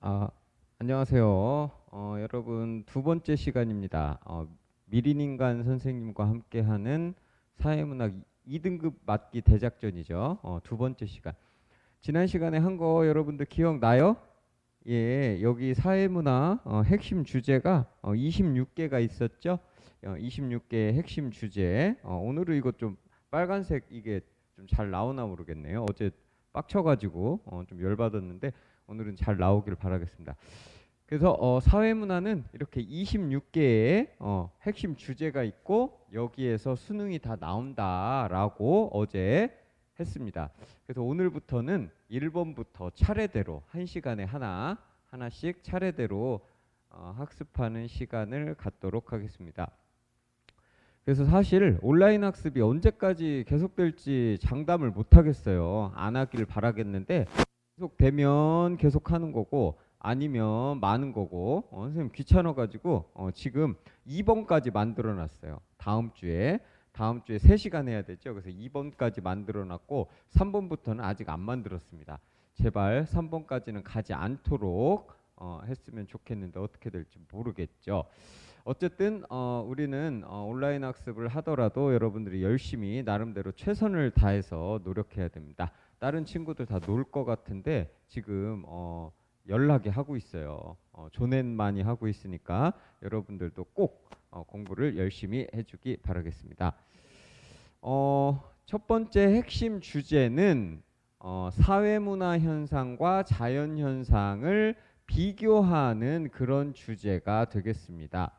아, 안녕하세요. 여러분 두 번째 시간입니다. 미린인간 선생님과 함께하는 사회문학 2등급 맞기 대작전이죠. 두 번째 시간. 지난 시간에 한 거 여러분들 기억나요? 예, 여기 사회문학 핵심 주제가 26개가 있었죠. 26개의 핵심 주제. 오늘은 이거 좀 빨간색 이게 좀 잘 나오나 모르겠네요. 어제 빡쳐가지고 좀 열받았는데 오늘은 잘 나오길 바라겠습니다. 그래서 사회문화는 이렇게 26개의 핵심 주제가 있고 여기에서 수능이 다 나온다라고 어제 했습니다. 그래서 오늘부터는 1번부터 차례대로 한 시간에 하나씩 차례대로 학습하는 시간을 갖도록 하겠습니다. 그래서 사실 온라인 학습이 언제까지 계속될지 장담을 못 하겠어요. 안 하길 바라겠는데 계속 되면 계속 하는 거고 아니면 많은 거고 선생님 귀찮아 가지고 지금 2번까지 만들어 놨어요. 다음 주에 3시간 해야 되죠. 그래서 2번까지 만들어 놨고 3번부터는 아직 안 만들었습니다. 제발 3번까지는 가지 않도록 했으면 좋겠는데 어떻게 될지 모르겠죠. 어쨌든 우리는 온라인 학습을 하더라도 여러분들이 열심히 나름대로 최선을 다해서 노력해야 됩니다. 다른 친구들 다 놀 것 같은데 지금 연락이 하고 있어요. 조넷 많이 하고 있으니까 여러분들도 꼭 공부를 열심히 해주기 바라겠습니다. 첫 번째 핵심 주제는 사회문화 현상과 자연 현상을 비교하는 그런 주제가 되겠습니다.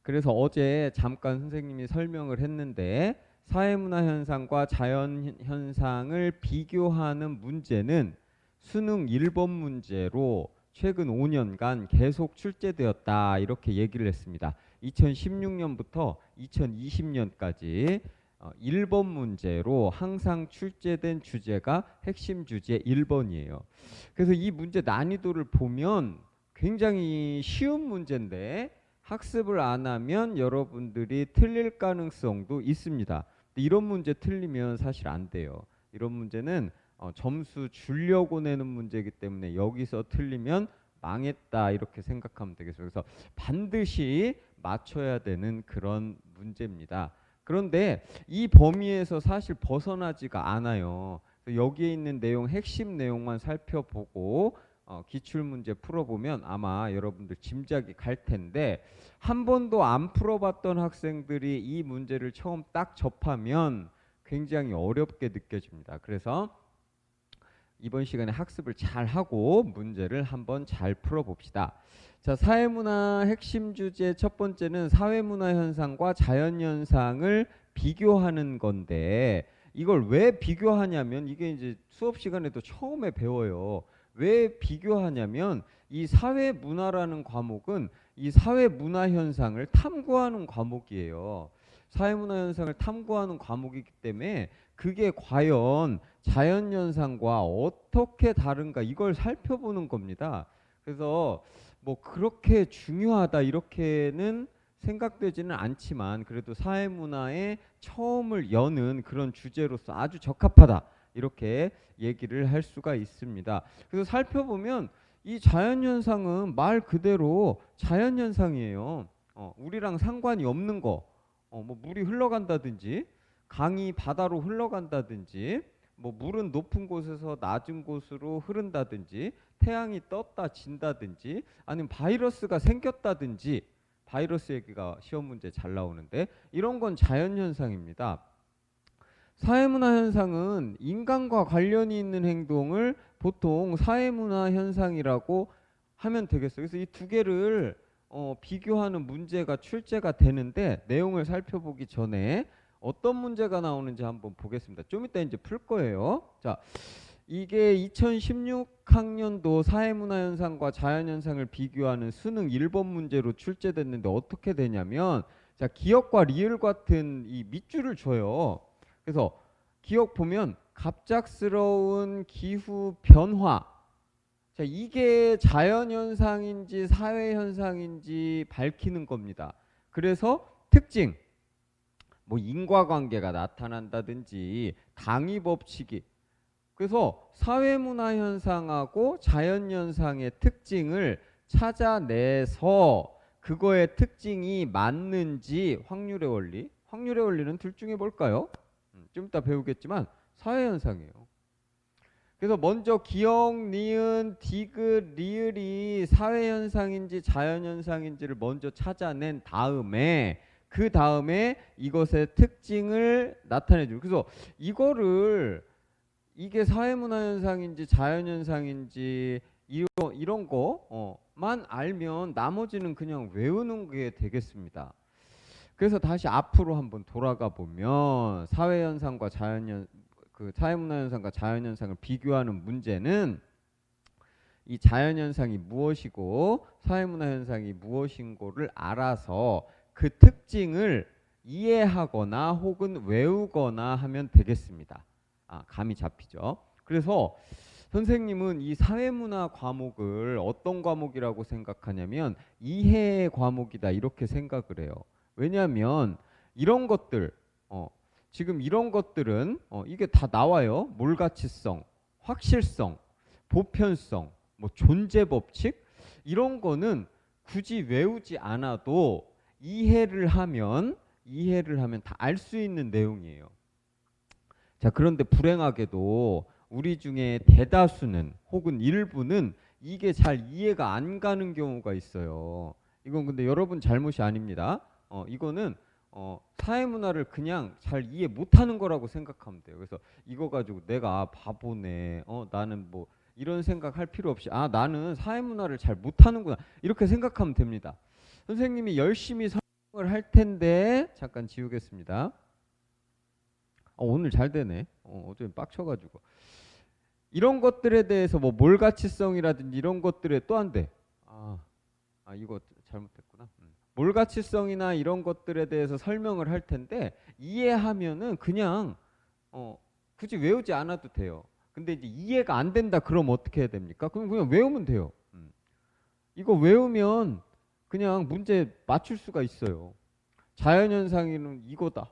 그래서 어제 잠깐 선생님이 설명을 했는데 사회문화 현상과 자연 현상을 비교하는 문제는 수능 1번 문제로 최근 5년간 계속 출제되었다 이렇게 얘기를 했습니다. 2016년부터 2020년까지 1번 문제로 항상 출제된 주제가 핵심 주제 1번이에요. 그래서 이 문제 난이도를 보면 굉장히 쉬운 문제인데 학습을 안 하면 여러분들이 틀릴 가능성도 있습니다. 이런 문제 틀리면 사실 안 돼요. 이런 문제는 점수 주려고 내는 문제이기 때문에 여기서 틀리면 망했다 이렇게 생각하면 되겠어요. 그래서 반드시 맞춰야 되는 그런 문제입니다. 그런데 이 범위에서 사실 벗어나지가 않아요. 여기에 있는 내용, 핵심 내용만 살펴보고 기출문제 풀어보면 아마 여러분들 짐작이 갈 텐데 한 번도 안 풀어봤던 학생들이 이 문제를 처음 딱 접하면 굉장히 어렵게 느껴집니다. 그래서 이번 시간에 학습을 잘 하고 문제를 한번 잘 풀어봅시다. 자, 사회문화 핵심 주제 첫 번째는 사회문화 현상과 자연 현상을 비교하는 건데 이걸 왜 비교하냐면 이게 이제 수업 시간에도 처음에 배워요. 왜 비교하냐면 이 사회문화라는 과목은 이 사회문화 현상을 탐구하는 과목이에요. 사회문화 현상을 탐구하는 과목이기 때문에 그게 과연 자연현상과 어떻게 다른가 이걸 살펴보는 겁니다. 그래서 뭐 그렇게 중요하다 이렇게는 생각되지는 않지만 그래도 사회문화의 처음을 여는 그런 주제로서 아주 적합하다 이렇게 얘기를 할 수가 있습니다. 그래서 살펴보면 이 자연현상은 말 그대로 자연현상이에요. 우리랑 상관이 없는 거, 뭐 물이 흘러간다든지 강이 바다로 흘러간다든지 뭐 물은 높은 곳에서 낮은 곳으로 흐른다든지 태양이 떴다 진다든지 아니면 바이러스가 생겼다든지 바이러스 얘기가 시험 문제 잘 나오는데 이런 건 자연현상입니다. 사회문화 현상은 인간과 관련이 있는 행동을 보통 사회문화 현상이라고 하면 되겠어요. 그래서 이 두 개를 비교하는 문제가 출제가 되는데 내용을 살펴보기 전에 어떤 문제가 나오는지 한번 보겠습니다. 좀 이따 이제 풀 거예요. 자, 이게 2016학년도 사회문화현상과 자연현상을 비교하는 수능 1번 문제로 출제됐는데 어떻게 되냐면 자, 기억과 리을 같은 이 밑줄을 줘요. 그래서 기억 보면 갑작스러운 기후 변화. 자, 이게 자연현상인지 사회현상인지 밝히는 겁니다. 그래서 특징. 뭐 인과관계가 나타난다든지 당위 법칙이 그래서 사회문화 현상하고 자연 현상의 특징을 찾아내서 그거의 특징이 맞는지 확률의 원리는 둘 중에 뭘까요? 좀 이따 배우겠지만 사회현상이에요. 그래서 먼저 기역, 니은, 디귿, 리을이 사회현상인지 자연현상인지를 먼저 찾아낸 다음에 그 다음에 이것의 특징을 나타내죠. 그래서 이게 사회문화현상인지 자연현상인지 이런 거만 알면 나머지는 그냥 외우는 게 되겠습니다. 그래서 다시 앞으로 한번 돌아가 보면 사회현상과 사회문화현상과 자연현상을 비교하는 문제는 이 자연현상이 무엇이고 사회문화현상이 무엇인고를 알아서 그 특징을 이해하거나 혹은 외우거나 하면 되겠습니다. 감이 잡히죠. 그래서 선생님은 이 사회문화 과목을 어떤 과목이라고 생각하냐면 이해의 과목이다 이렇게 생각을 해요. 왜냐하면 이런 것들 지금 이런 것들은 이게 다 나와요. 몰가치성, 확실성, 보편성, 뭐 존재 법칙 이런 거는 굳이 외우지 않아도 이해를 하면 다 알 수 있는 내용이에요. 자, 그런데 불행하게도 우리 중에 대다수는 혹은 일부는 이게 잘 이해가 안 가는 경우가 있어요. 이건 근데 여러분 잘못이 아닙니다. 이거는 사회문화를 그냥 잘 이해 못하는 거라고 생각하면 돼요. 그래서 이거 가지고 내가 바보네, 나는 뭐 이런 생각할 필요 없이 나는 사회문화를 잘 못하는구나 이렇게 생각하면 됩니다. 선생님이 열심히 설명을 할 텐데 잠깐 지우겠습니다. 오늘 잘 되네. 어제 빡쳐가지고 이런 것들에 대해서 뭐 몰가치성이라든지 이런 것들에 또 안 돼. 이거 잘못했구나. 몰가치성이나 이런 것들에 대해서 설명을 할 텐데 이해하면은 그냥 굳이 외우지 않아도 돼요. 근데 이제 이해가 안 된다 그럼 어떻게 해야 됩니까? 그럼 그냥 외우면 돼요. 이거 외우면 그냥 문제 맞출 수가 있어요. 자연현상에는 이거다.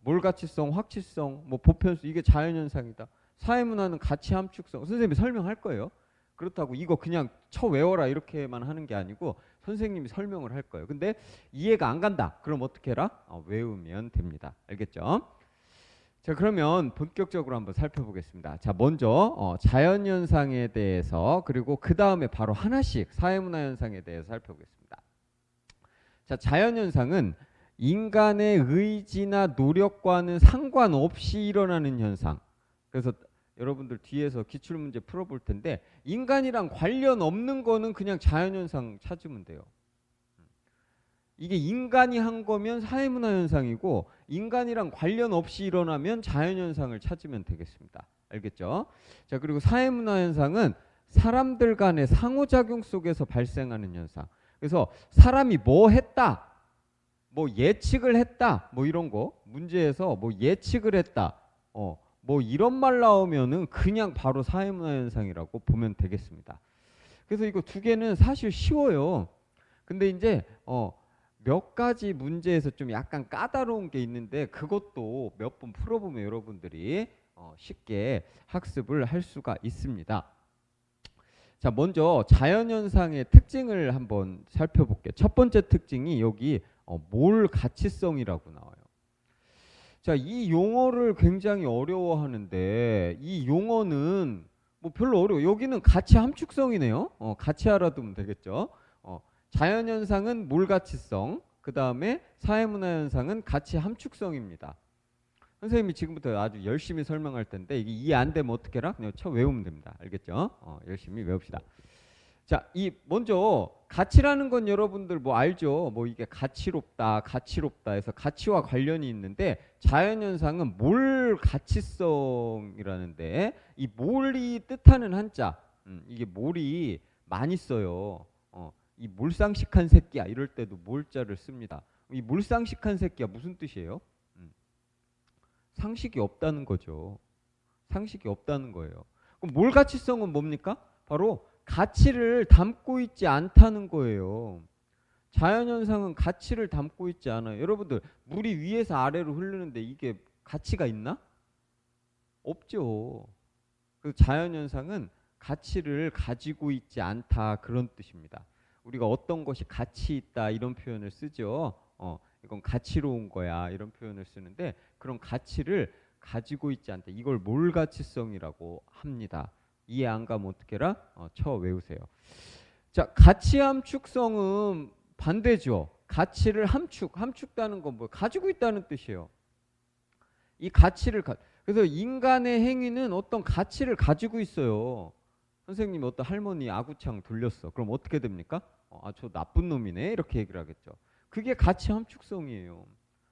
몰가치성, 확치성, 뭐 보편수 이게 자연현상이다. 사회문화는 가치 함축성. 선생님이 설명할 거예요. 그렇다고 이거 그냥 외워라 이렇게만 하는 게 아니고 선생님이 설명을 할 거예요. 근데 이해가 안 간다. 그럼 어떻게 해라? 외우면 됩니다. 알겠죠? 자, 그러면 본격적으로 한번 살펴보겠습니다. 자, 먼저 자연현상에 대해서 그리고 그 다음에 바로 하나씩 사회문화현상에 대해서 살펴보겠습니다. 자, 자연현상은 인간의 의지나 노력과는 상관없이 일어나는 현상. 그래서 여러분들 뒤에서 기출문제 풀어볼 텐데 인간이랑 관련 없는 거는 그냥 자연현상 찾으면 돼요. 이게 인간이 한 거면 사회문화현상이고 인간이랑 관련 없이 일어나면 자연현상을 찾으면 되겠습니다. 알겠죠? 자, 그리고 사회문화현상은 사람들 간의 상호작용 속에서 발생하는 현상. 그래서 사람이 뭐 했다, 뭐 예측을 했다, 뭐 이런 거 문제에서 뭐 예측을 했다, 뭐 이런 말 나오면은 그냥 바로 사회문화현상이라고 보면 되겠습니다. 그래서 이거 두 개는 사실 쉬워요. 근데 이제 몇 가지 문제에서 좀 약간 까다로운 게 있는데 그것도 몇 번 풀어보면 여러분들이 쉽게 학습을 할 수가 있습니다. 자, 먼저 자연현상의 특징을 한번 살펴볼게요. 첫 번째 특징이 여기 몰가치성이라고 나와요. 자, 이 용어를 굉장히 어려워하는데 이 용어는 뭐 별로 여기는 가치 함축성이네요. 같이 알아두면 되겠죠. 자연현상은 몰가치성, 그 다음에 사회문화현상은 가치 함축성입니다. 선생님이 지금부터 아주 열심히 설명할 텐데 이게 이해 안 되면 어떻게 해라? 그냥 외우면 됩니다. 알겠죠? 열심히 외웁시다. 자, 먼저 가치라는 건 여러분들 뭐 알죠? 뭐 이게 가치롭다 해서 가치와 관련이 있는데 자연현상은 몰가치성이라는데 이 몰이 뜻하는 한자, 이게 몰이 많이 써요. 이 몰상식한 새끼야 이럴 때도 몰자를 씁니다. 이 몰상식한 새끼야 무슨 뜻이에요? 상식이 없다는 거죠. 상식이 없다는 거예요. 그럼 몰가치성은 뭡니까? 바로 가치를 담고 있지 않다는 거예요. 자연현상은 가치를 담고 있지 않아요. 여러분들 물이 위에서 아래로 흐르는데 이게 가치가 있나? 없죠. 그 자연현상은 가치를 가지고 있지 않다 그런 뜻입니다. 우리가 어떤 것이 가치 있다 이런 표현을 쓰죠. 이건 가치로운 거야 이런 표현을 쓰는데 그런 가치를 가지고 있지 않다. 이걸 몰가치성이라고 합니다. 이해 안 가면 어떻게라? 쳐 외우세요. 자, 가치 함축성은 반대죠. 가치를 함축다는 건 뭐 가지고 있다는 뜻이에요. 이 가치를 그래서 인간의 행위는 어떤 가치를 가지고 있어요. 선생님이 어떤 할머니 아구창 돌렸어. 그럼 어떻게 됩니까? 저 나쁜 놈이네 이렇게 얘기를 하겠죠. 그게 가치 함축성이에요.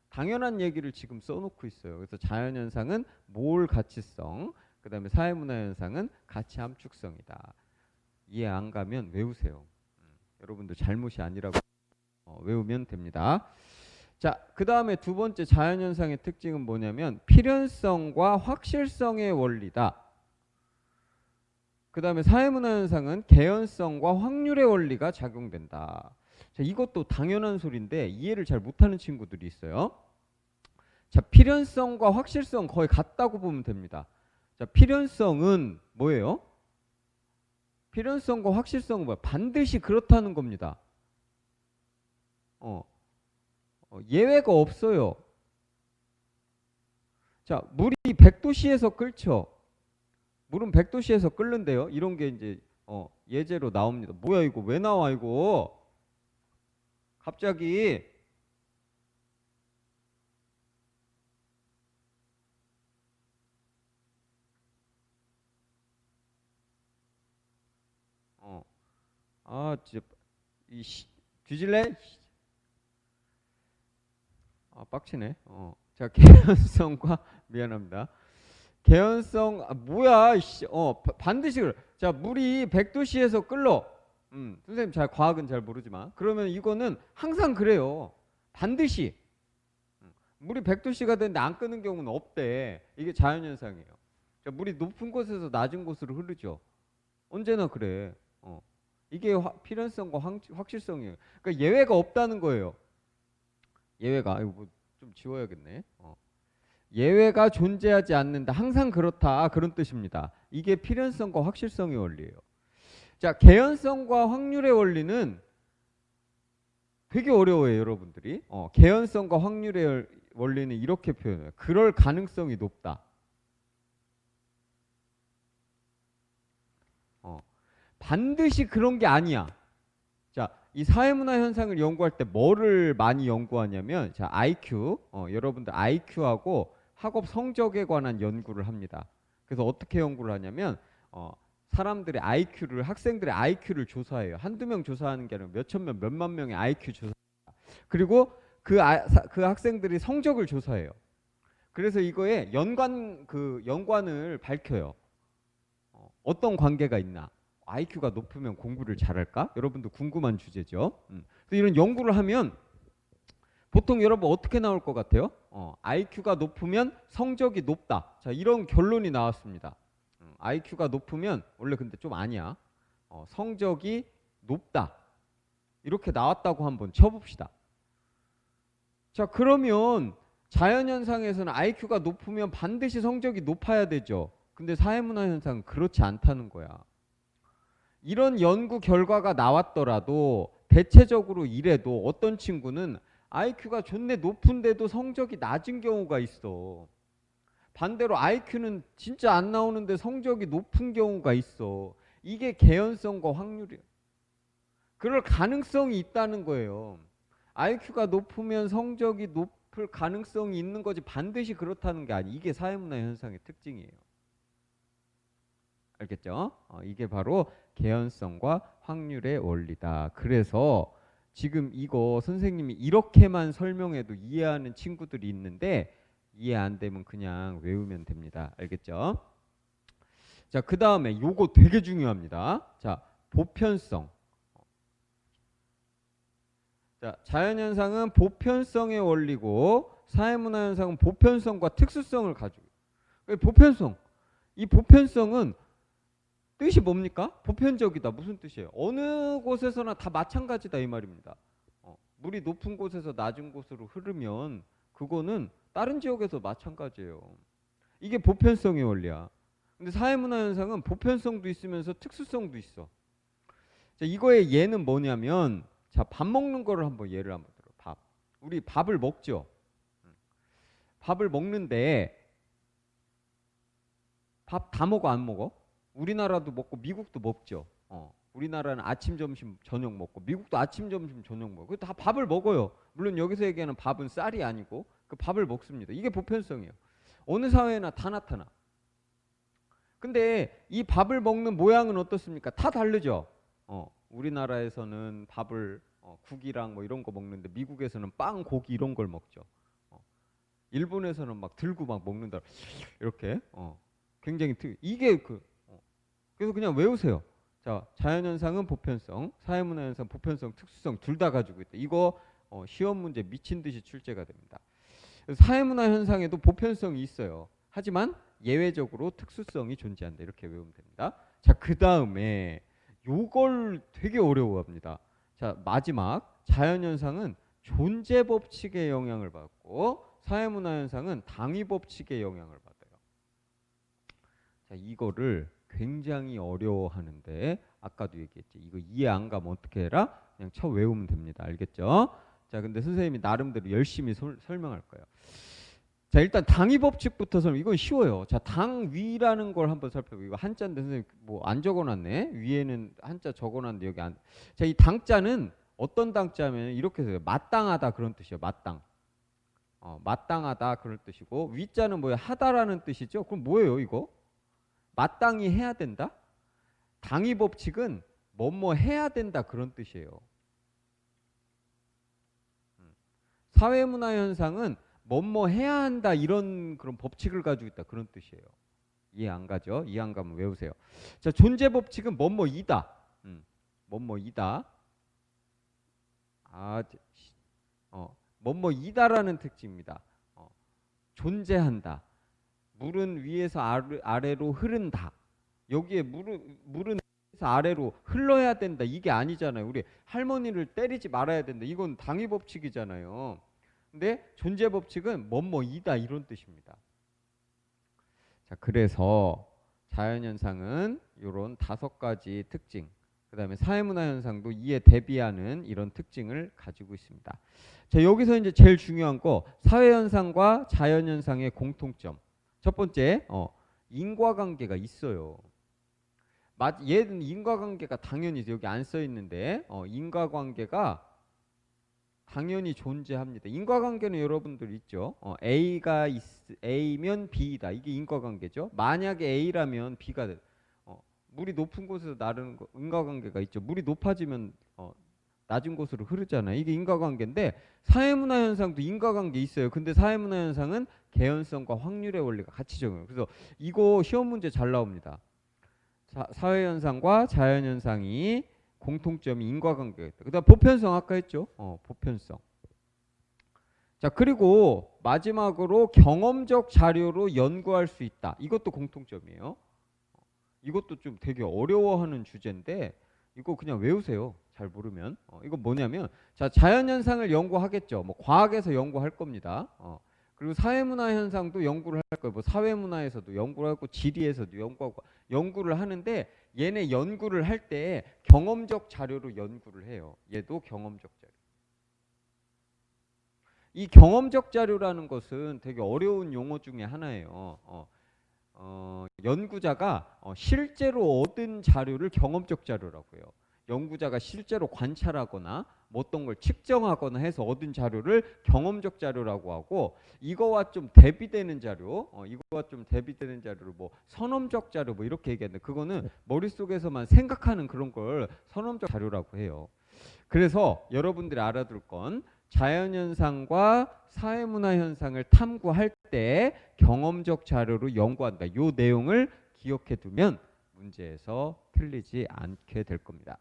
당연한 얘기를 지금 써놓고 있어요. 그래서 자연현상은 몰가치성, 그 다음에 사회문화현상은 가치 함축성이다. 이해 안 가면 외우세요. 여러분도 잘못이 아니라고 외우면 됩니다. 자, 그 다음에 두 번째 자연현상의 특징은 뭐냐면 필연성과 확실성의 원리다. 그 다음에 사회문화현상은 개연성과 확률의 원리가 작용된다. 자, 이것도 당연한 소리인데 이해를 잘 못하는 친구들이 있어요. 자, 필연성과 확실성 거의 같다고 보면 됩니다. 자, 필연성은 뭐예요? 필연성과 확실성은 뭐야? 반드시 그렇다는 겁니다. 예외가 없어요. 자, 물이 100도씨에서 끓죠. 물은 100도씨에서 끓는데요. 이런 게 이제 예제로 나옵니다. 뭐야 이거 왜 나와 이거? 갑자기 진짜 뒤질래? 빡치네. 자, 개연성과 미안합니다. 개연성 뭐야? 반드시 그래. 자, 물이 100도씨에서 끓어. 선생님 잘 과학은 잘 모르지만 그러면 이거는 항상 그래요. 반드시 물이 100도씨가 되는데 안 끄는 경우는 없대. 이게 자연현상이에요. 자, 물이 높은 곳에서 낮은 곳으로 흐르죠. 언제나 그래. 이게 필연성과 확실성이에요. 그러니까 예외가 없다는 거예요. 예외가 이거 뭐 좀 지워야겠네. 예외가 존재하지 않는다. 항상 그렇다. 그런 뜻입니다. 이게 필연성과 확실성의 원리예요. 자, 개연성과 확률의 원리는 되게 어려워요, 여러분들이. 개연성과 확률의 원리는 이렇게 표현해요. 그럴 가능성이 높다. 반드시 그런 게 아니야. 자, 이 사회문화 현상을 연구할 때 뭐를 많이 연구하냐면, 자, IQ, 여러분들 IQ하고 학업 성적에 관한 연구를 합니다. 그래서 어떻게 연구를 하냐면, 사람들의 IQ를, 학생들의 IQ를 조사해요. 한두 명 조사하는 게 아니라 몇천 명, 몇만 명의 IQ 조사합니다. 그리고 그 학생들이 성적을 조사해요. 그래서 이거에 연관을 밝혀요. 어떤 관계가 있나? IQ가 높으면 공부를 잘할까? 여러분도 궁금한 주제죠. 그래서 이런 연구를 하면 보통 여러분 어떻게 나올 것 같아요? IQ가 높으면 성적이 높다. 자, 이런 결론이 나왔습니다. IQ가 높으면 원래 근데 좀 아니야. 성적이 높다. 이렇게 나왔다고 한번 쳐봅시다. 자, 그러면 자연현상에서는 IQ가 높으면 반드시 성적이 높아야 되죠. 근데 사회문화현상은 그렇지 않다는 거야. 이런 연구 결과가 나왔더라도 대체적으로 이래도 어떤 친구는 IQ가 존내 높은데도 성적이 낮은 경우가 있어. 반대로 IQ는 진짜 안 나오는데 성적이 높은 경우가 있어. 이게 개연성과 확률이에요. 그럴 가능성이 있다는 거예요. IQ가 높으면 성적이 높을 가능성이 있는 거지 반드시 그렇다는 게 아니에요. 이게 사회문화 현상의 특징이에요. 알겠죠? 이게 바로 개연성과 확률의 원리다. 그래서 지금 이거 선생님이 이렇게만 설명해도 이해하는 친구들이 있는데 이해 안 되면 그냥 외우면 됩니다. 알겠죠? 자, 그 다음에 요거 되게 중요합니다. 자, 보편성. 자, 자연현상은 보편성의 원리고 사회문화현상은 보편성과 특수성을 가지고 있어요. 보편성. 이 보편성은 뜻이 뭡니까? 보편적이다. 무슨 뜻이에요? 어느 곳에서나 다 마찬가지다 이 말입니다. 물이 높은 곳에서 낮은 곳으로 흐르면 그거는 다른 지역에서 마찬가지예요. 이게 보편성의 원리야. 근데 사회문화현상은 보편성도 있으면서 특수성도 있어. 자, 이거의 예는 뭐냐면, 자, 밥 먹는 거를 한번 예를 한번 들어. 밥. 우리 밥을 먹죠. 밥을 먹는데 밥 다 먹어 안 먹어? 우리나라도 먹고 미국도 먹죠. 우리나라는 아침, 점심, 저녁 먹고 미국도 아침, 점심, 저녁 먹고 다 밥을 먹어요. 물론 여기서 얘기하는 밥은 쌀이 아니고 그 밥을 먹습니다. 이게 보편성이에요. 어느 사회나 다 나타나. 근데 이 밥을 먹는 모양은 어떻습니까? 다 다르죠. 우리나라에서는 밥을 국이랑 뭐 이런 거 먹는데 미국에서는 빵, 고기 이런 걸 먹죠. 일본에서는 막 들고 막 먹는다. 이렇게 굉장히 이게 그래서 그냥 외우세요. 자, 자연현상은 보편성, 사회문화현상 보편성, 특수성 둘 다 가지고 있다. 이거 시험 문제 미친 듯이 출제가 됩니다. 사회문화현상에도 보편성이 있어요. 하지만 예외적으로 특수성이 존재한다. 이렇게 외우면 됩니다. 자, 그 다음에 요걸 되게 어려워합니다. 자, 마지막 자연현상은 존재 법칙의 영향을 받고 사회문화현상은 당위 법칙의 영향을 받아요. 자, 이거를 굉장히 어려워하는데 아까도 얘기했지. 이거 이해 안 가면 어떻게 해라? 그냥 쳐 외우면 됩니다. 알겠죠? 자, 근데 선생님이 나름대로 열심히 설명할 거예요. 자, 일단 당위 법칙부터 설명. 이건 쉬워요. 자, 당위라는 걸 한번 살펴보고. 이거 한자인데 선생님 뭐 안 적어놨네. 위에는 한자 적어놨는데 여기 안. 자, 이 당자는 어떤 당자면 이렇게 해서 마땅하다 그런 뜻이에요. 마땅. 마땅하다 그런 뜻이고 위자는 뭐예요? 하다라는 뜻이죠. 그럼 뭐예요 이거? 마땅히 해야 된다? 당위 법칙은 뭐뭐 해야 된다 그런 뜻이에요. 사회문화 현상은 뭐뭐 해야 한다 이런 그런 법칙을 가지고 있다 그런 뜻이에요. 이해 안 가죠? 이해 안 가면 외우세요. 자, 존재 법칙은 뭐뭐이다. 뭐뭐이다. 뭐뭐이다라는 특징입니다. 존재한다. 물은 위에서 아래로 흐른다. 여기에 물은 위에서 아래로 흘러야 된다. 이게 아니잖아요. 우리 할머니를 때리지 말아야 된다. 이건 당위 법칙이잖아요. 근데 존재 법칙은 뭐뭐이다 이런 뜻입니다. 자, 그래서 자연현상은 이런 5가지 특징, 그 다음에 사회문화현상도 이에 대비하는 이런 특징을 가지고 있습니다. 자, 여기서 이제 제일 중요한 거 사회현상과 자연현상의 공통점. 첫 번째, 인과관계가 있어요. 얘는 인과관계가 당연히 여기 안 써 있는데 인과관계가 당연히 존재합니다. 인과관계는 여러분들 있죠. A가 A면 B이다. 이게 인과관계죠. 만약에 A라면 B가 물이 높은 곳에서 나르는 인과관계가 있죠. 물이 높아지면 낮은 곳으로 흐르잖아요. 이게 인과관계인데 사회문화 현상도 인과관계 있어요. 근데 사회문화 현상은 개연성과 확률의 원리가 같이 적용해요. 그래서 이거 시험 문제 잘 나옵니다. 사회현상과 자연현상이 공통점이 인과관계가 있다. 그다음 보편성 아까 했죠. 보편성. 자, 그리고 마지막으로 경험적 자료로 연구할 수 있다. 이것도 공통점이에요. 이것도 좀 되게 어려워하는 주제인데 이거 그냥 외우세요. 잘 모르면. 이거 뭐냐면 자, 자연현상을 연구하겠죠. 뭐 과학에서 연구할 겁니다. 그리고 사회문화 현상도 연구를 할 거예요. 뭐 사회문화에서도 연구를 하고 지리에서도 연구하고 연구를 하는데 얘네 연구를 할 때 경험적 자료로 연구를 해요. 얘도 경험적 자료. 이 경험적 자료라는 것은 되게 어려운 용어 중에 하나예요. 연구자가 실제로 얻은 자료를 경험적 자료라고 해요. 연구자가 실제로 관찰하거나 뭐 어떤 걸 측정하거나 해서 얻은 자료를 경험적 자료라고 하고 이거와 좀 대비되는 자료, 이거와 좀 대비되는 자료를 뭐 선험적 자료 뭐 이렇게 얘기하는데 그거는 머릿속에서만 생각하는 그런 걸 선험적 자료라고 해요. 그래서 여러분들이 알아둘 건 자연현상과 사회문화현상을 탐구할 때 경험적 자료로 연구한다. 이 내용을 기억해 두면 문제에서 틀리지 않게 될 겁니다.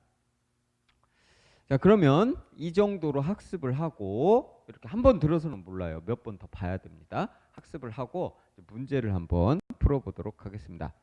자, 그러면 이 정도로 학습을 하고 이렇게 한 번 들어서는 몰라요. 몇 번 더 봐야 됩니다. 학습을 하고 문제를 한번 풀어보도록 하겠습니다.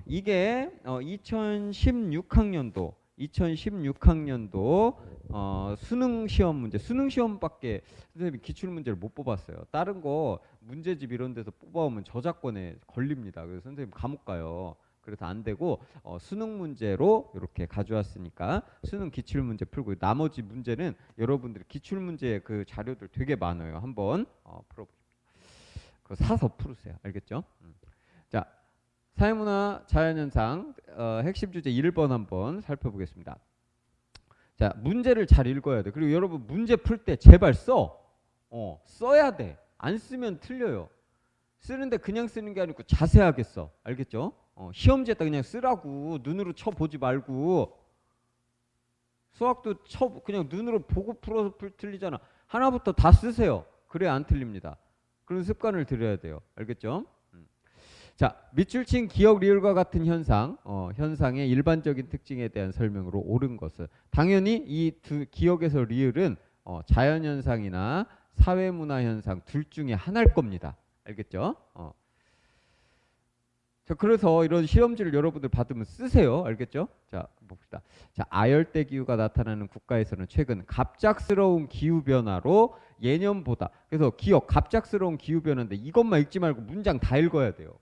이게 2016학년도 2016학년도 수능 시험 문제, 수능 시험밖에 선생님이 기출 문제를 못 뽑았어요. 다른 거 문제집 이런 데서 뽑아오면 저작권에 걸립니다. 그래서 선생님 감옥 가요. 그래서 안 되고 수능 문제로 이렇게 가져왔으니까 수능 기출 문제 풀고, 나머지 문제는 여러분들이 기출 문제 그 자료들 되게 많아요. 한번 풀어보십시오. 그거 사서 풀으세요. 알겠죠? 자, 사회문화 자연현상 핵심 주제 1번 한번 살펴보겠습니다. 자, 문제를 잘 읽어야 돼. 그리고 여러분 문제 풀 때 제발 써야 돼. 안 쓰면 틀려요. 쓰는데 그냥 쓰는 게 아니고 자세하게 써. 알겠죠? 시험지에다 그냥 쓰라고. 눈으로 쳐보지 말고. 수학도 그냥 눈으로 보고 풀어서 틀리잖아. 하나부터 다 쓰세요. 그래야 안 틀립니다. 그런 습관을 들여야 돼요. 알겠죠? 자, 밑줄 친 기억 리을과 같은 현상, 현상의 일반적인 특징에 대한 설명으로 옳은 것은, 당연히 이 두 기억에서 리을은 자연현상이나 사회문화현상 둘 중에 하나일 겁니다. 알겠죠? 자, 그래서 이런 실험지를 여러분들 받으면 쓰세요. 알겠죠? 자, 봅시다. 자, 아열대 기후가 나타나는 국가에서는 최근 갑작스러운 기후 변화로 예년보다, 그래서 기억 갑작스러운 기후 변화인데 이것만 읽지 말고 문장 다 읽어야 돼요.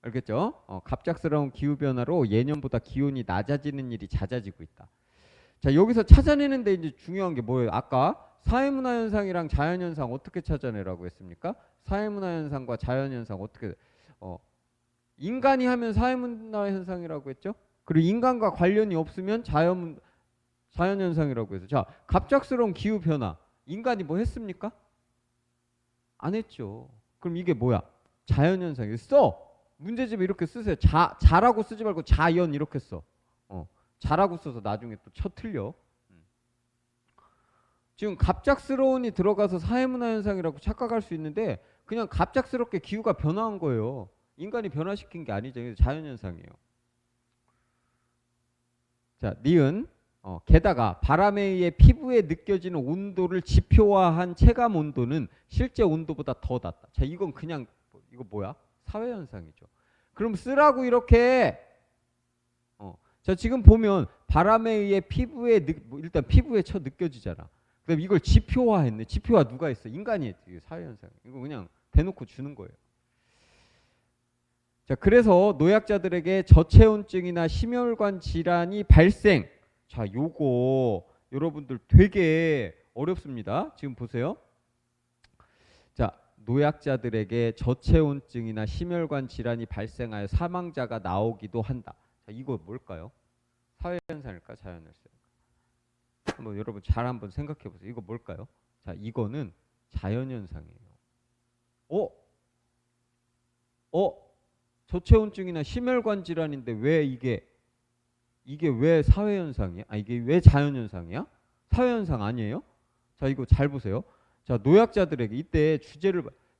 알겠죠? 갑작스러운 기후 변화로 예년보다 기온이 낮아지는 일이 잦아지고 있다. 자, 여기서 찾아내는데 이제 중요한 게 뭐예요? 아까 사회문화 현상이랑 자연 현상 어떻게 찾아내라고 했습니까? 사회문화 현상과 자연 현상 어떻게 인간이 하면 사회문화 현상이라고 했죠? 그리고 인간과 관련이 없으면 자연 현상이라고 해서, 자, 갑작스러운 기후 변화 인간이 뭐 했습니까? 안 했죠. 그럼 이게 뭐야? 자연 현상이에요. 문제집에 이렇게 쓰세요. 자라고 쓰지 말고 자연 이렇게 써. 자라고 써서 나중에 또 틀려. 지금 갑작스러운이 들어가서 사회문화 현상이라고 착각할 수 있는데 그냥 갑작스럽게 기후가 변화한 거예요. 인간이 변화시킨 게 아니죠. 자연현상이에요. 자, 니은. 게다가 바람에 의해 피부에 느껴지는 온도를 지표화한 체감 온도는 실제 온도보다 더 낮다. 자, 이건 그냥 이거 뭐야? 사회현상이죠. 그럼 쓰라고 이렇게. 자, 지금 보면 바람에 의해 일단 피부에 느껴지잖아. 그다음 이걸 지표화했네. 지표화 누가 했어? 인간이 했지. 사회현상. 이거 그냥 대놓고 주는 거예요. 자, 그래서 노약자들에게 저체온증이나 심혈관 질환이 발생. 자, 요거 여러분들 되게 어렵습니다. 지금 보세요. 자, 노약자들에게 저체온증이나 심혈관 질환이 발생하여 사망자가 나오기도 한다. 자, 이거 뭘까요? 사회현상일까? 자연현상일까? 한번 여러분 잘 한번 생각해 보세요. 이거 뭘까요? 자, 이거는 자연현상이에요. 저체온증이나 심혈관 질환인데 왜 이게 왜 사회현상이야? 이게 왜 자연현상이야? 사회현상 아니에요? 자, 이거 잘 보세요. 자, 노약자들에게 이때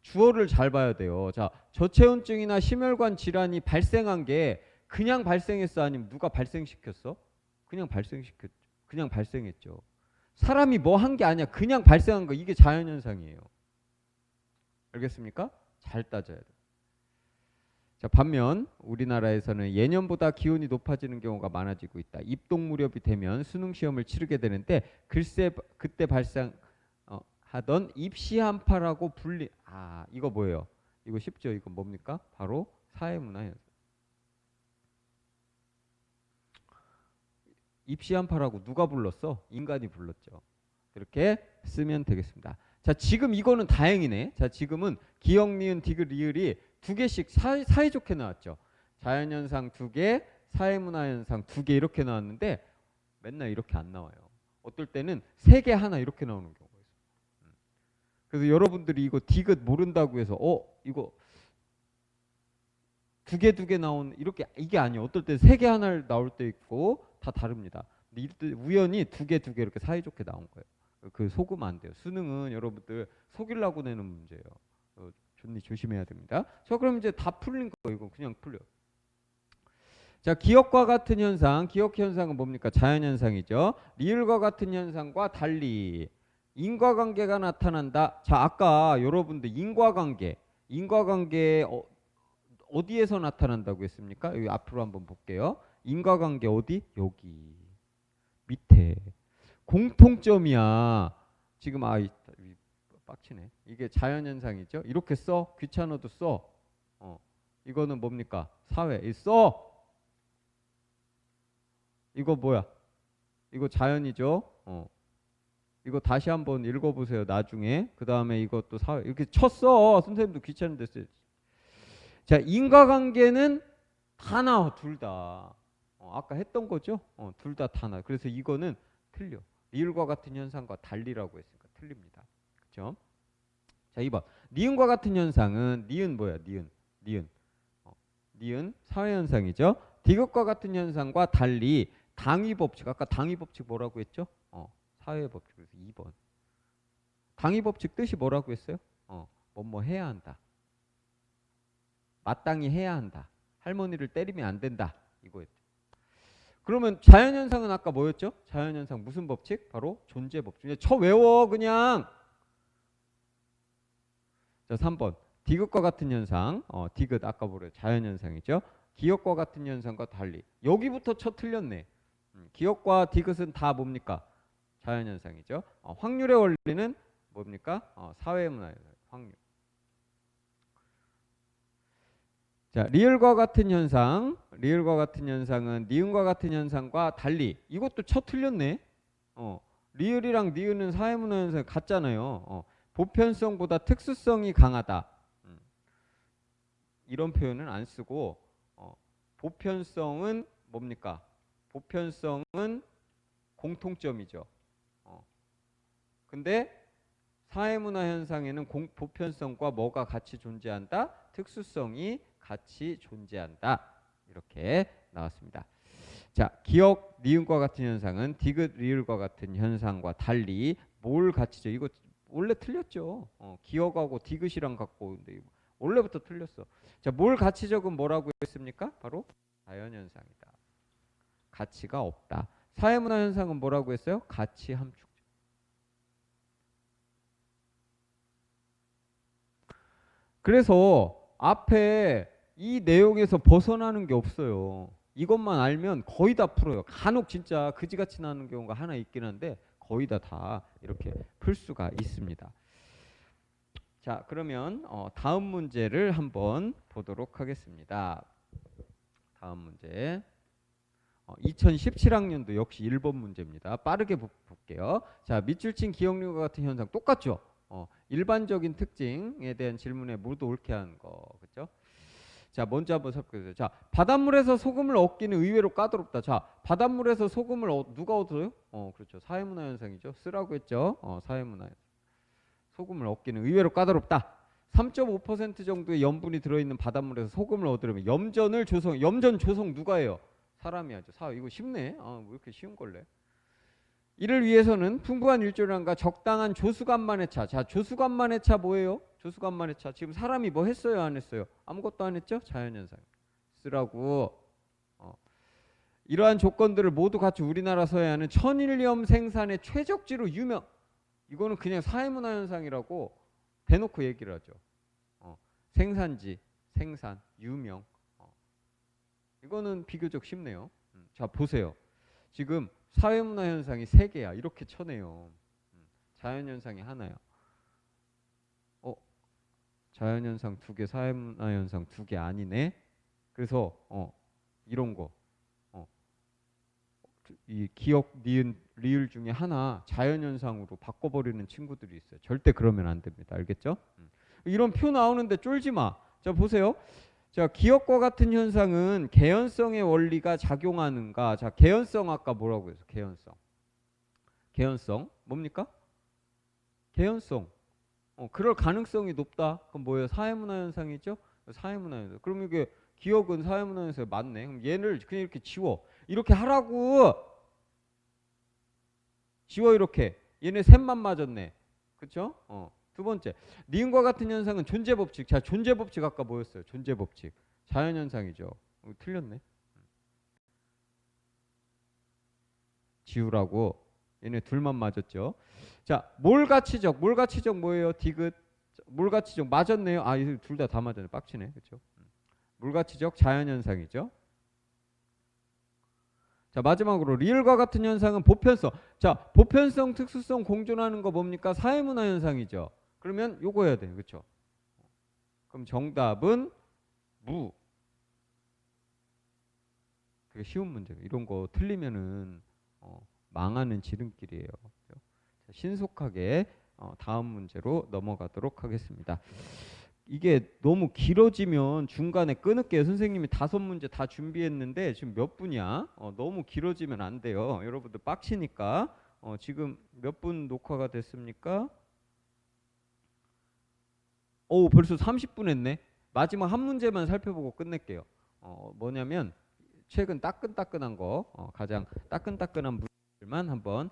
주어를 잘 봐야 돼요. 자, 저체온증이나 심혈관 질환이 발생한 게 그냥 발생했어? 아니면 누가 발생시켰어? 그냥 발생했죠. 사람이 뭐 한 게 아니야. 그냥 발생한 거. 이게 자연현상이에요. 알겠습니까? 잘 따져야 돼. 자, 반면 우리나라에서는 예년보다 기온이 높아지는 경우가 많아지고 있다. 입동 무렵이 되면 수능 시험을 치르게 되는데 글쎄 그때 발생하던 입시 한파라고 이거 뭐예요? 이거 쉽죠? 이거 뭡니까? 바로 사회문화 현상. 입시 한파라고 누가 불렀어? 인간이 불렀죠. 이렇게 쓰면 되겠습니다. 자, 지금 이거는 다행이네. 자, 지금은 기억, 니은, 디귿, 리을이 두 개씩 사이좋게 나왔죠. 자연현상 2개, 사회문화현상 2개 이렇게 나왔는데 맨날 이렇게 안 나와요. 어떨 때는 3개 하나 이렇게 나오는 경우가 있어요. 그래서 여러분들이 이거 디귿 모른다고 해서 이거 2개 나온 이게 아니에요. 어떨 때 3개 하나 나올 때 있고 다 다릅니다. 근데 우연히 2개 이렇게 사이좋게 나온 거예요. 그 속으면 안 돼요. 수능은 여러분들 속이려고 내는 문제예요. 존나 조심해야 됩니다. 자, 그럼 이제 다 풀린 거 이거 그냥 풀려. 자, 기억과 같은 현상, 기억 현상은 뭡니까? 자연 현상이죠. 리을과 같은 현상과 달리 인과관계가 나타난다. 자, 아까 여러분들 인과관계 어디에서 나타난다고 했습니까? 여기 앞으로 한번 볼게요. 인과관계 어디? 여기 밑에 공통점이야. 지금 빡치네. 이게 자연현상이죠. 이렇게 써. 귀찮아도 써. 이거는 뭡니까? 사회. 써. 이거 뭐야? 이거 자연이죠. 이거 다시 한번 읽어보세요. 나중에. 그 다음에 이것도 사회. 이렇게 쳤어. 선생님도 귀찮은데 써요. 자, 인과관계는 다 나와. 둘 다. 아까 했던 거죠. 둘 다 나와. 그래서 이거는 틀려. 리을과 같은 현상과 달리라고 했으니까 틀립니다. 그렇죠? 자, 2번. 니은과 같은 현상은 니은 뭐야? 니은. 니은 사회현상이죠. 디귿과 같은 현상과 달리 당위법칙. 아까 당위법칙 뭐라고 했죠? 사회법칙. 그래서 2번. 당위법칙 뜻이 뭐라고 했어요? 뭐 해야 한다. 마땅히 해야 한다. 할머니를 때리면 안 된다. 이거였죠. 그러면 자연현상은 아까 뭐였죠? 자연현상 무슨 법칙? 바로 존재법칙. 쳐 외워 그냥. 자, 3번. 디귿과 같은 현상. 디귿 아까 뭐래요? 자연현상이죠. 기역과 같은 현상과 달리. 여기부터 쳐 틀렸네. 기역과 디귿은 다 뭡니까? 자연현상이죠. 확률의 원리는 뭡니까? 사회문화예요. 확률. 자, 리을과 같은 현상. 리을과 같은 현상은 니은과 같은 현상과 달리. 이것도 쳐 틀렸네. 리을이랑 니은은 사회문화 현상 같잖아요. 보편성보다 특수성이 강하다. 이런 표현은 안 쓰고 보편성은 뭡니까? 보편성은 공통점이죠. 근데 사회문화 현상에는 보편성과 뭐가 같이 존재한다? 특수성이 같이 존재한다. 이렇게 나왔습니다. 자, 기역, 니은과 같은 현상은 디귿, 리을과 같은 현상과 달리 뭘 같이 이거 원래 틀렸죠. 기역하고 디귿이랑 같고 근데 원래부터 틀렸어. 자, 뭘 가치적은 뭐라고 했습니까? 바로 자연현상이다. 가치가 없다. 사회문화 현상은 뭐라고 했어요? 가치 함축. 그래서 앞에 이 내용에서 벗어나는 게 없어요. 이것만 알면 거의 다 풀어요. 간혹 진짜 그지같이 나는 경우가 하나 있긴 한데 거의 다 이렇게 풀 수가 있습니다. 자, 그러면 다음 문제를 한번 보도록 하겠습니다. 다음 문제. 2017학년도 역시 1번 문제입니다. 빠르게 볼게요. 자, 밑줄 친 기억력과 같은 현상 똑같죠? 일반적인 특징에 대한 질문에 모두 옳게 하는 거. 그렇죠? 자, 먼저 한번 살펴보세요. 자, 바닷물에서 소금을 얻기는 의외로 까다롭다. 자, 바닷물에서 소금을 누가 얻어요? 그렇죠. 사회문화 현상이죠. 쓰라고 했죠. 사회문화 현상. 소금을 얻기는 의외로 까다롭다. 3.5% 정도의 염분이 들어있는 바닷물에서 소금을 얻으려면 염전 조성 누가 해요? 사람이 하죠. 이거 쉽네. 왜 이렇게 쉬운 걸래? 이를 위해서는 풍부한 일조량과 적당한 조수간만의 차. 자, 조수간만의 차 뭐예요? 조수간만의 차. 지금 사람이 뭐 했어요? 안 했어요? 아무것도 안 했죠? 자연현상. 쓰라고. 이러한 조건들을 모두 갖춘 우리나라 서해안은 천일염 생산의 최적지로 유명. 이거는 그냥 사회문화 현상이라고 대놓고 얘기를 하죠. 생산지, 생산, 유명. 이거는 비교적 쉽네요. 자, 보세요. 지금 사회문화 현상이 3개야. 이렇게 쳐내요. 자연현상이 하나야. 자연현상 2개, 사회문화 현상 2개 아니네. 그래서 이런 거. 이 기역, 니은, 리을 중에 하나 자연현상으로 바꿔버리는 친구들이 있어요. 절대 그러면 안 됩니다. 알겠죠? 이런 표 나오는데 쫄지 마. 자, 보세요. 자, 기역과 같은 현상은 개연성의 원리가 작용하는가? 자, 개연성 아까 뭐라고 해서 개연성 뭡니까? 개연성. 그럴 가능성이 높다. 그럼 뭐예요? 사회문화 현상이죠? 사회문화 현상. 그럼 이게 기역은 사회문화 현상에 맞네. 그럼 얘를 그냥 이렇게 지워. 이렇게 하라고. 지워 이렇게. 얘네 셋만 맞았네. 그렇죠? 두 번째, 니은과 같은 현상은 존재법칙. 자, 존재법칙 아까 뭐였어요? 존재법칙. 자연현상이죠. 틀렸네. 지우라고. 얘네 둘만 맞았죠. 자, 몰가치적. 몰가치적 뭐예요? 디귿. 몰가치적 맞았네요. 둘 다 맞았네. 빡치네. 그렇죠? 몰가치적 자연현상이죠. 자, 마지막으로 리을과 같은 현상은 보편성. 자, 보편성, 특수성 공존하는 거 뭡니까? 사회문화 현상이죠. 그러면 요거 해야 돼요. 그렇죠? 그럼 정답은 무. 되게 쉬운 문제예요. 이런 거 틀리면은 망하는 지름길이에요. 자, 신속하게 다음 문제로 넘어가도록 하겠습니다. 이게 너무 길어지면 중간에 끊을게요. 선생님이 5문제 다 준비했는데 지금 몇 분이야? 너무 길어지면 안 돼요. 여러분들 빡치니까. 지금 몇 분 녹화가 됐습니까? 오, 벌써 30분 했네. 마지막 한 문제만 살펴보고 끝낼게요. 뭐냐면 최근 따끈따끈한 거, 가장 따끈따끈한 문제들만 한번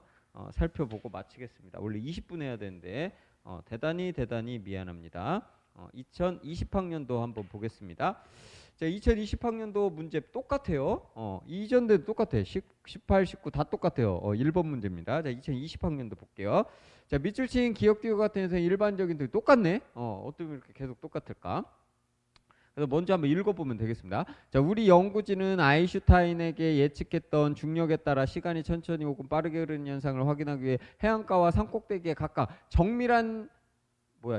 살펴보고 마치겠습니다. 원래 20분 해야 되는데 대단히 미안합니다. 2020학년도 한번 보겠습니다. 자, 2020학년도 문제 똑같아요. 이전대도 똑같아요. 18, 19 다 똑같아요. 1번 문제입니다. 자, 2020학년도 볼게요. 자, 밑줄 친 기억기호 같은 현상 일반적인 들 똑같네. 어떻게 이렇게 계속 똑같을까? 그래서 먼저 한번 읽어보면 되겠습니다. 자, 우리 연구진은 아인슈타인에게 예측했던 중력에 따라 시간이 천천히 혹은 빠르게 흐르는 현상을 확인하기 위해 해안가와 산꼭대기에 각각 정밀한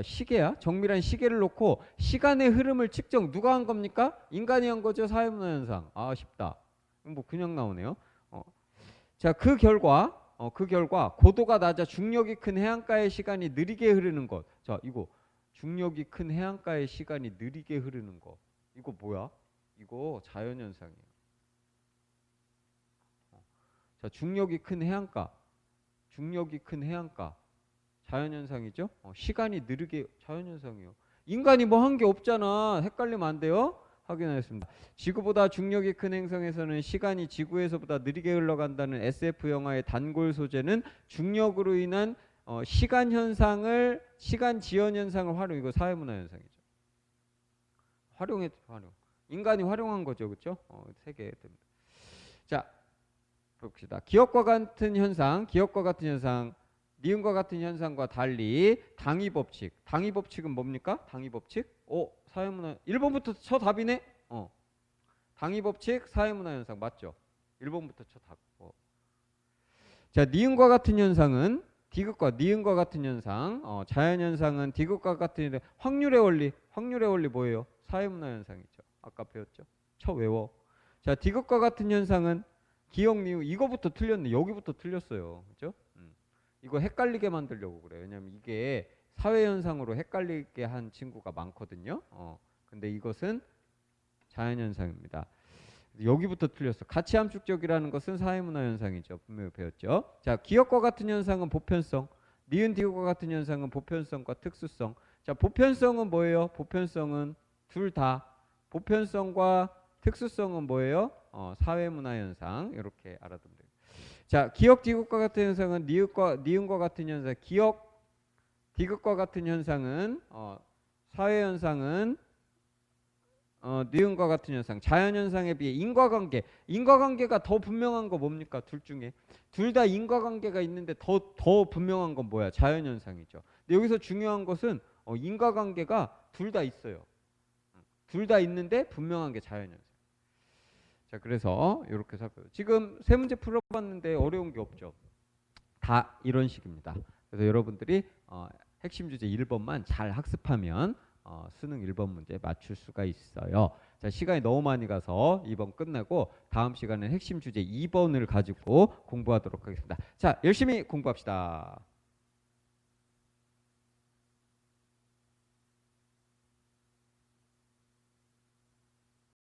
시계야? 정밀한 시계를 놓고 시간의 흐름을 측정. 누가 한 겁니까? 인간이 한 거죠. 사회문화 현상. 아, 쉽다. 뭐 그냥 나오네요. 자, 그 결과 고도가 낮아 중력이 큰 해안가의 시간이 느리게 흐르는 것. 자, 이거 중력이 큰 해안가의 시간이 느리게 흐르는 거. 이거 뭐야? 이거 자연현상이에요. 자, 중력이 큰 해안가. 자연현상이죠? 시간이 느리게 자연현상이요. 인간이 뭐 한 게 없잖아. 헷갈리면 안 돼요. 확인하겠습니다. 지구보다 중력이 큰 행성에서는 시간이 지구에서보다 느리게 흘러간다는 SF 영화의 단골 소재는 중력으로 인한 시간 지연 현상을 활용. 이거 사회문화 현상이죠. 활용. 인간이 활용한 거죠, 그렇죠? 세 개 됩니다. 자, 봅시다. 기억과 같은 현상. 니은과 같은 현상과 달리 당위 법칙은 뭡니까? 당위 법칙? 사회문화 1번부터 첫 답이네? 당위 법칙, 사회문화 현상 맞죠? 1번부터 첫 답. 자, 니은과 같은 현상은 디귿과 니은과 같은 현상, 자연현상은 디귿과 같은 확률의 원리 뭐예요? 사회문화 현상이죠. 아까 배웠죠? 외워. 자, 디귿과 같은 현상은 기억, 니은 이거부터 틀렸네. 여기부터 틀렸어요. 그죠? 이거 헷갈리게 만들려고 그래요. 왜냐면 이게 사회현상으로 헷갈리게 한 친구가 많거든요. 근데 이것은 자연현상입니다. 여기부터 틀렸어. 가치함축적이라는 것은 사회문화 현상이죠. 분명히 배웠죠. 자, 기억과 같은 현상은 보편성. 니은 디귿과 같은 현상은 보편성과 특수성. 자, 보편성은 뭐예요? 보편성은 둘 다. 보편성과 특수성은 뭐예요? 사회문화 현상. 이렇게 알아두면 돼요. 자, 기억 디귿과 같은 현상은 니은과 같은 현상. 기억 디귿과 같은 현상은 사회 현상은 니은과 같은 현상. 자연 현상에 비해 인과관계가 더 분명한 거 뭡니까? 둘 중에 둘 다 인과관계가 있는데 더 분명한 건 뭐야? 자연 현상이죠. 근데 여기서 중요한 것은 인과관계가 둘 다 있어요. 둘 다 있는데 분명한 게 자연 현상. 자, 그래서 이렇게 살펴요. 지금 세 문제 풀어봤는데 어려운 게 없죠. 다 이런 식입니다. 그래서 여러분들이 핵심 주제 1번만 잘 학습하면 수능 1번 문제 맞출 수가 있어요. 자, 시간이 너무 많이 가서 2번 끝내고 다음 시간은 핵심 주제 2번을 가지고 공부하도록 하겠습니다. 자, 열심히 공부합시다.